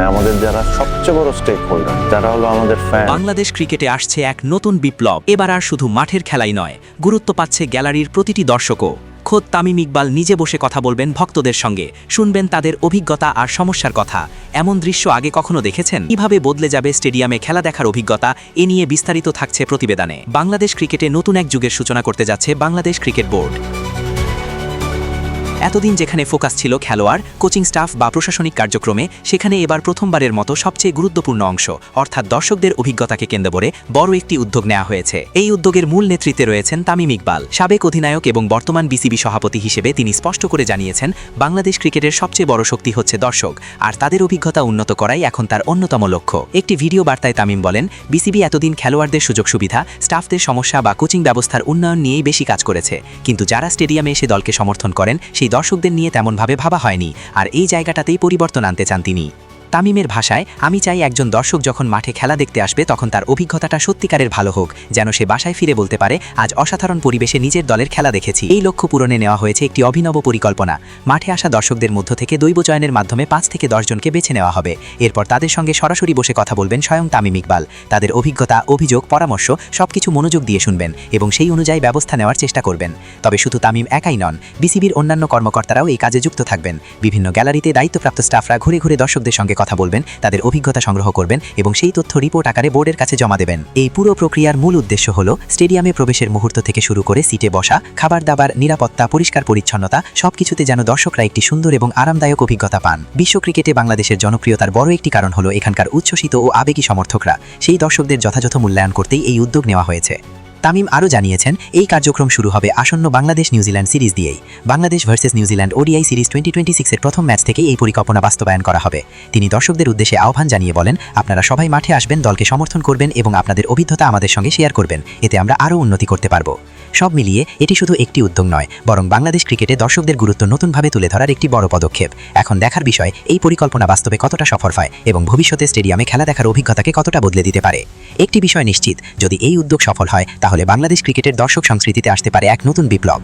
আমাদের যারা সবচেয়ে বড় স্টেক হোল্ডার, যারা হলো আমাদের ফ্যান। বাংলাদেশ ক্রিকেটে আসছে এক নতুন বিপ্লব। এবার আর শুধু মাঠের খেলাই নয়, গুরুত্ব পাচ্ছে গ্যালারির প্রতিটি দর্শকও। খোদ তামিম ইকবাল নিজে বসে কথা বলবেন ভক্তদের সঙ্গে, শুনবেন তাদের অভিজ্ঞতা আর সমস্যার কথা। এমন দৃশ্য আগে কখনো দেখেছেন? কিভাবে বদলে যাবে স্টেডিয়ামে খেলা দেখার অভিজ্ঞতা, এ নিয়ে বিস্তারিত থাকছে প্রতিবেদনে। বাংলাদেশ ক্রিকেটে নতুন এক যুগের সূচনা করতে যাচ্ছে বাংলাদেশ ক্রিকেট বোর্ড। এতদিন যেখানে ফোকাস ছিল খেলোয়াড়, কোচিং স্টাফ বা প্রশাসনিক কার্যক্রমে, সেখানে এবার প্রথমবারের মতো সবচেয়ে গুরুত্বপূর্ণ অংশ অর্থাৎ দর্শকদের অভিজ্ঞতাকে কেন্দ্র করে বড় একটি উদ্যোগ নেওয়া হয়েছে। এই উদ্যোগের মূল নেতৃত্বে রয়েছেন তামিম ইকবাল, সাবেক অধিনায়ক এবং বর্তমান বিসিবি সভাপতি হিসেবে তিনি স্পষ্ট করে জানিয়েছেন, বাংলাদেশ ক্রিকেটের সবচেয়ে বড় শক্তি হচ্ছে দর্শক, আর তাদের অভিজ্ঞতা উন্নত করাই এখন তার অন্যতম লক্ষ্য। একটি ভিডিও বার্তায় তামিম বলেন, বিসিবি এতদিন খেলোয়াড়দের সুযোগ সুবিধা, স্টাফদের সমস্যা বা কোচিং ব্যবস্থার উন্নয়ন নিয়েই বেশি কাজ করেছে, কিন্তু যারা স্টেডিয়ামে এসে দলকে সমর্থন করেন সেই দর্শকদের নিয়ে তেমনভাবে ভাবা হয়নি, আর এই জায়গাটাতেই পরিবর্তন আনতে চান তিনি। তামিমের ভাষায়, আমি চাই একজন দর্শক যখন মাঠে খেলা দেখতে আসবে তখন তার অভিজ্ঞতাটা সত্যিকারের ভালো হোক, যেন সে বাসায় ফিরে বলতে পারে, আজ অসাধারণ পরিবেশে নিজের দলের খেলা দেখেছি। এই লক্ষ্য পূরণে নেওয়া হয়েছে একটি অভিনব পরিকল্পনা। মাঠে আসা দর্শকদের মধ্য থেকে দৈব চয়নের মাধ্যমে 5 থেকে 10 জনকে বেছে নেওয়া হবে। এরপর তাদের সঙ্গে সরাসরি বসে কথা বলবেন স্বয়ং তামিম ইকবাল। তাদের অভিজ্ঞতা, অভিযোগ, পরামর্শ সবকিছু মনোযোগ দিয়ে শুনবেন এবং সেই অনুযায়ী ব্যবস্থা নেওয়ার চেষ্টা করবেন। তবে শুধু তামিম একাই নন, বিসিবির অন্যান্য কর্মকর্তারাও এই কাজে যুক্ত থাকবেন। বিভিন্ন গ্যালারিতে দায়িত্বপ্রাপ্ত স্টাফরা ঘুরে ঘুরে দর্শকদের সঙ্গে কথা বলবেন, তাদের অভিজ্ঞতা সংগ্রহ করবেন এবং সেই তথ্য রিপোর্ট আকারে বোর্ডের কাছে জমা দেবেন। এই পুরো প্রক্রিয়ার মূল উদ্দেশ্য হল স্টেডিয়ামে প্রবেশের মুহূর্ত থেকে শুরু করে সিটে বসা, খাবার দাবার, নিরাপত্তা, পরিষ্কার পরিচ্ছন্নতা সবকিছুতে যেন দর্শকরা একটি সুন্দর এবং আরামদায়ক অভিজ্ঞতা পান। বিশ্ব ক্রিকেটে বাংলাদেশের জনপ্রিয়তার বড় একটি কারণ হলো এখানকার উচ্ছ্বসিত ও আবেগী সমর্থকরা। সেই দর্শকদের যথাযথ মূল্যায়ন করতেই এই উদ্যোগ নেওয়া হয়েছে। তামিম আরও জানিয়েছেন, এই কার্যক্রম শুরু হবে আসন্ন বাংলাদেশ নিউজিল্যান্ড সিরিজ দিয়েই। Bangladesh versus New Zealand ODI series 2026-এর প্রথম ম্যাচ থেকে এই পরিকল্পনা বাস্তবায়ন করা হবে। তিনি দর্শকদের উদ্দেশ্যে আহ্বান জানিয়ে বলেন, আপনারা সবাই মাঠে আসবেন, দলকে সমর্থন করবেন এবং আপনাদের অভিজ্ঞতা আমাদের সঙ্গে শেয়ার করবেন, এতে আমরা আরও উন্নতি করতে পারব। সব মিলিয়ে এটি শুধু একটি উদ্যোগ নয়, বরং বাংলাদেশ ক্রিকেটে দর্শকদের গুরুত্ব নতুনভাবে তুলে ধরার একটি বড় পদক্ষেপ। এখন দেখার বিষয়, এই পরিকল্পনা বাস্তবে কতটা সফল হয় এবং ভবিষ্যতে স্টেডিয়ামে খেলা দেখার অভিজ্ঞতাকে কতটা বদলে দিতে পারে। একটি বিষয় নিশ্চিত, যদি এই উদ্যোগ সফল হয় তাহলে বাংলাদেশ ক্রিকেটের দর্শক সংস্কৃতিতে আসতে পারে এক নতুন বিপ্লব।